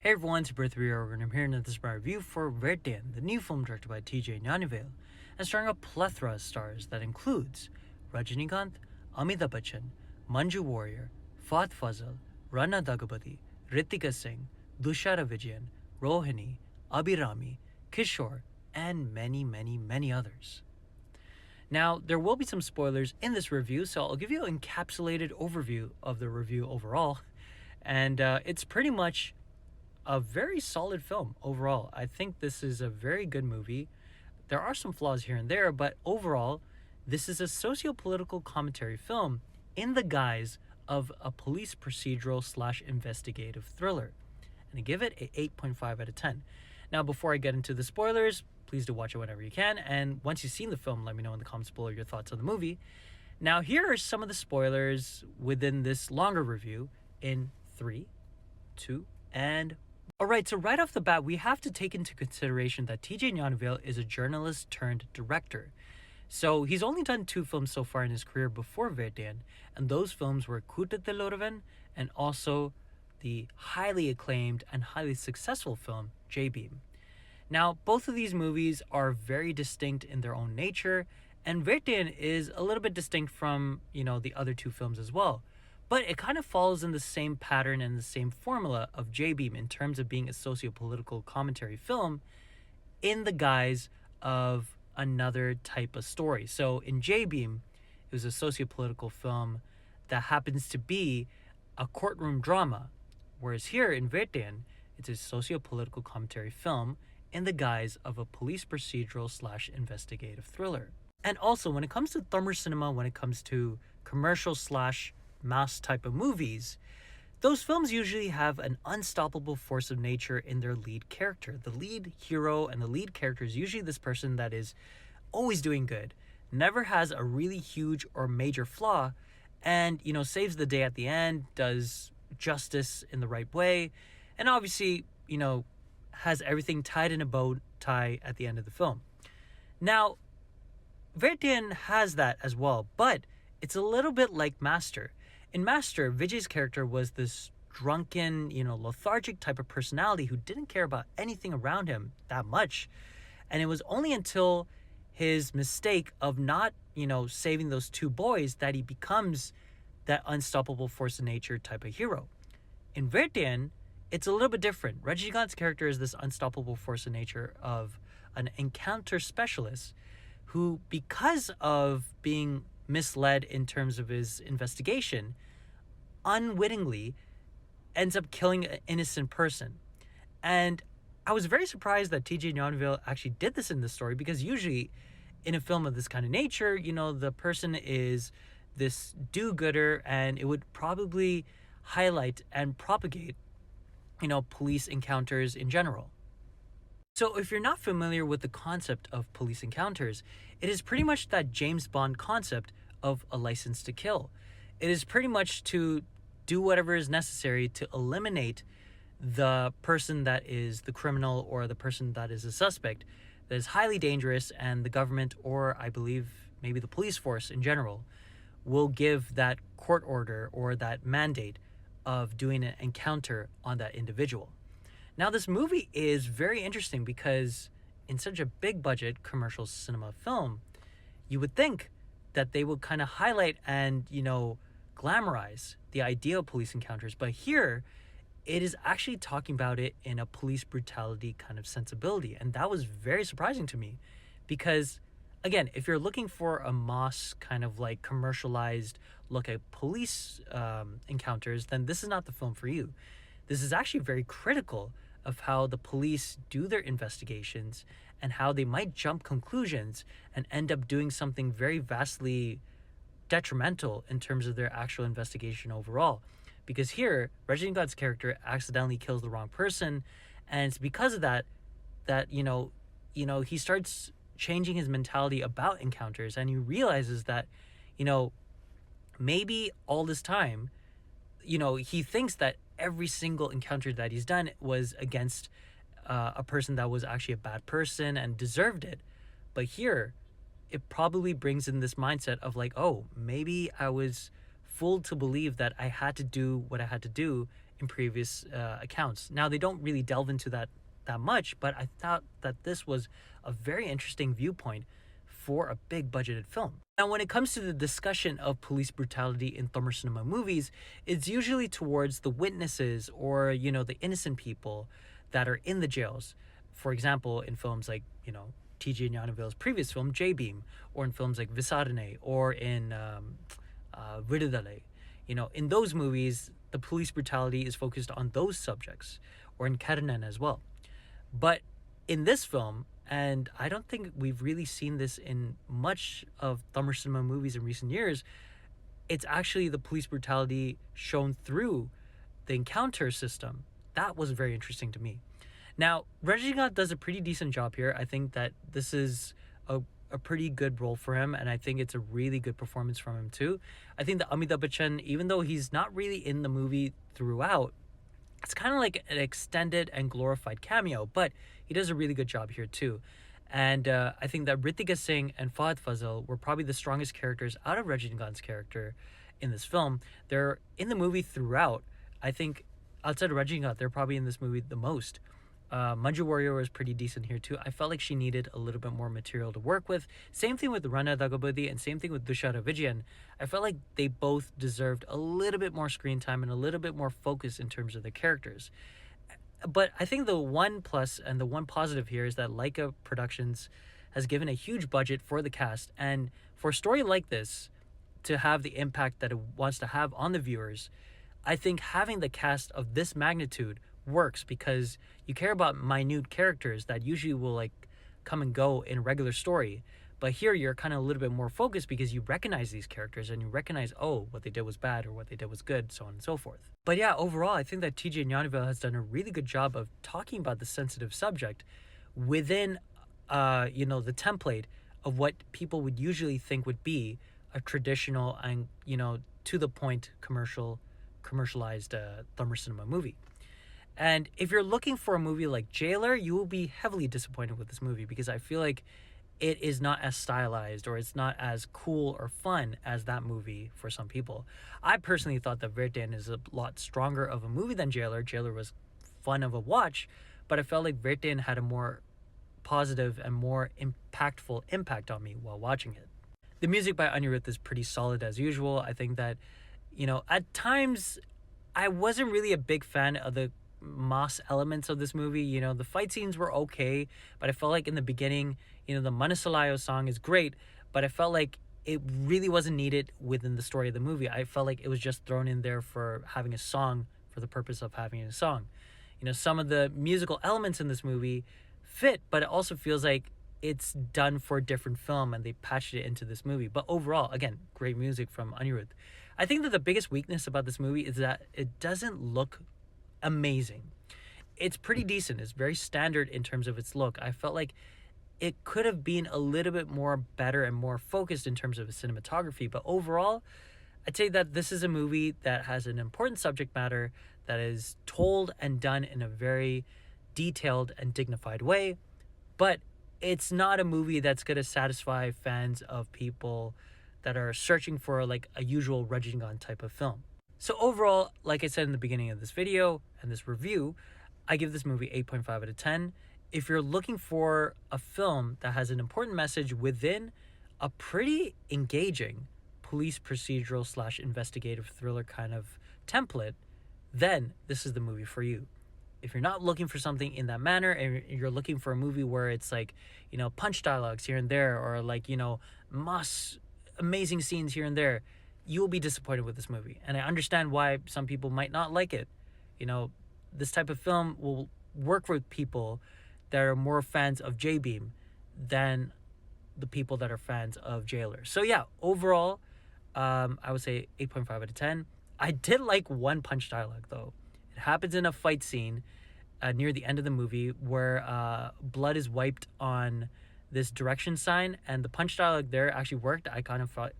Hey everyone, it's your birthday and I'm here in this review for Vettaiyan, the new film directed by TJ Gnanivale, and starring a plethora of stars that includes Rajinikanth, Amitabh Bachchan, Manju Warrior, Fahd Fazal, Rana Dagapati, Ritika Singh, Dushara Vijayan, Rohini, Abhirami, Kishore, and many others. Now, there will be some spoilers in this review, so I'll give you an encapsulated overview of the review overall, and it's pretty much a very solid film overall. I think this is a very good movie. There are some flaws here and there, but overall, this is a socio-political commentary film in the guise of a police procedural / investigative thriller. And I give it an 8.5 out of 10. Now, before I get into the spoilers, please do watch it whenever you can. And once you've seen the film, let me know in the comments below your thoughts on the movie. Now, here are some of the spoilers within this longer review in 3, 2, and Alright, so right off the bat, we have to take into consideration that TJ Gnanivale is a journalist turned director. So he's only done 2 films so far in his career before Vettaiyan, and those films were Kootatthil and also the highly acclaimed and highly successful film J-Beam. Now, both of these movies are very distinct in their own nature, and Vettaiyan is a little bit distinct from, the other 2 films as well. But it kind of follows in the same pattern and the same formula of J-Beam in terms of being a socio-political commentary film in the guise of another type of story. So in J-Beam, it was a socio-political film that happens to be a courtroom drama, whereas here in Vettaiyan, it's a socio-political commentary film in the guise of a police procedural / investigative thriller. And also, when it comes to Tamil cinema, when it comes to commercial / mass type of movies, those films usually have an unstoppable force of nature in their lead character. The lead hero and the lead character is usually this person that is always doing good, never has a really huge or major flaw, and saves the day at the end, does justice in the right way, and obviously has everything tied in a bow tie at the end of the film. Now, Vettaiyan has that as well, but it's a little bit like Master. In Master, Vijay's character was this drunken, lethargic type of personality who didn't care about anything around him that much. And it was only until his mistake of not, saving those 2 boys that he becomes that unstoppable force of nature type of hero. In Vettaiyan, it's a little bit different. Rajinikanth's character is this unstoppable force of nature of an encounter specialist who, because of being misled in terms of his investigation, unwittingly ends up killing an innocent person. And I was very surprised that TJ Gnanivale actually did this in this story, because usually in a film of this kind of nature, the person is this do-gooder, and it would probably highlight and propagate, police encounters in general. So if you're not familiar with the concept of police encounters, it is pretty much that James Bond concept of a license to kill. It is pretty much to do whatever is necessary to eliminate the person that is the criminal or the person that is a suspect that is highly dangerous, and the government, or I believe maybe the police force in general, will give that court order or that mandate of doing an encounter on that individual. Now, this movie is very interesting because in such a big budget commercial cinema film, you would think that they would kind of highlight and, glamorize the idea of police encounters. But here, it is actually talking about it in a police brutality kind of sensibility. And that was very surprising to me because, again, if you're looking for a Moss kind of like commercialized look at police encounters, then this is not the film for you. This is actually very critical of how the police do their investigations and how they might jump conclusions and end up doing something very vastly detrimental in terms of their actual investigation overall. Because here, Rajinikanth's character accidentally kills the wrong person, and it's because of that he starts changing his mentality about encounters, and he realizes that maybe all this time he thinks that every single encounter that he's done was against a person that was actually a bad person and deserved it. But here, it probably brings in this mindset of like, oh, maybe I was fooled to believe that I had to do what I had to do in previous accounts. Now, they don't really delve into that much, but I thought that this was a very interesting viewpoint for a big budgeted film. Now, when it comes to the discussion of police brutality in Tamil cinema movies, it's usually towards the witnesses or, the innocent people that are in the jails. For example, in films like, T.J. Gnanavel's previous film, J-Beam, or in films like Visarane, or in Vidudale. In those movies, the police brutality is focused on those subjects, or in Karanan as well. But in this film, and I don't think we've really seen this in much of Tamil cinema movies in recent years, it's actually the police brutality shown through the encounter system. That was very interesting to me. Now, Rajinikanth does a pretty decent job here. I think that this is a pretty good role for him, and I think it's a really good performance from him too. I think that Amitabh Bachchan, even though he's not really in the movie throughout, it's kind of like an extended and glorified cameo, but he does a really good job here too. And I think that Ritika Singh and Fahad Fazil were probably the strongest characters out of Rajinikanth's character in this film. They're in the movie throughout. I think outside of Rajinikanth, they're probably in this movie the most. Manju Warrior was pretty decent here too. I felt like she needed a little bit more material to work with. Same thing with Rana Dagabudi and same thing with Dushara Vijayan. I felt like they both deserved a little bit more screen time and a little bit more focus in terms of their characters. But I think the one plus and the one positive here is that Laika Productions has given a huge budget for the cast, and for a story like this to have the impact that it wants to have on the viewers, I think having the cast of this magnitude works because you care about minute characters that usually will come and go in a regular story. But here you're kind of a little bit more focused because you recognize these characters and you recognize, what they did was bad or what they did was good, so on and so forth. But yeah, overall, I think that T.J. Gnanavel has done a really good job of talking about the sensitive subject within, the template of what people would usually think would be a traditional and, to the point commercialized Tamil cinema movie. And if you're looking for a movie like Jailer, you will be heavily disappointed with this movie because I feel like it is not as stylized or it's not as cool or fun as that movie for some people. I personally thought that Vettaiyan is a lot stronger of a movie than Jailer. Jailer was fun of a watch, but I felt like Vettaiyan had a more positive and more impactful impact on me while watching it. The music by Anirudh is pretty solid as usual. I think that, at times I wasn't really a big fan of the mass elements of this movie. The fight scenes were okay, but I felt like in the beginning, the Manasalayo song is great, but I felt like it really wasn't needed within the story of the movie. I felt like it was just thrown in there for having a song for the purpose of having a song. Some of the musical elements in this movie fit, but it also feels like it's done for a different film and they patched it into this movie. But overall, again, great music from Anirudh. I think that the biggest weakness about this movie is that it doesn't look amazing. It's pretty decent. It's very standard in terms of its look. I felt like it could have been a little bit more better and more focused in terms of its cinematography, but overall, I'd say that this is a movie that has an important subject matter that is told and done in a very detailed and dignified way, but it's not a movie that's going to satisfy fans of people that are searching for a usual Rajinikanth type of film. So overall, like I said in the beginning of this video and this review, I give this movie 8.5 out of 10. If you're looking for a film that has an important message within a pretty engaging police procedural / investigative thriller kind of template, then this is the movie for you. If you're not looking for something in that manner and you're looking for a movie where it's punch dialogues here and there or mass amazing scenes here and there, you will be disappointed with this movie. And I understand why some people might not like it. This type of film will work with people that are more fans of J-Beam than the people that are fans of Jailer. So yeah, overall, I would say 8.5 out of 10. I did like one punch dialogue though. It happens in a fight scene near the end of the movie where blood is wiped on this direction sign, and the punch dialogue there actually worked. I kind of thought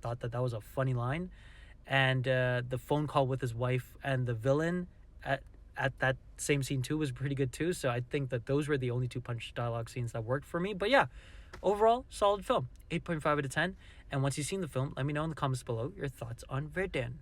that was a funny line, and the phone call with his wife and the villain at that same scene too was pretty good too. So I think that those were the only two punch dialogue scenes that worked for me. But yeah, overall, solid film. 8.5 out of 10. And once you've seen the film, let me know in the comments below your thoughts on Vettaiyan.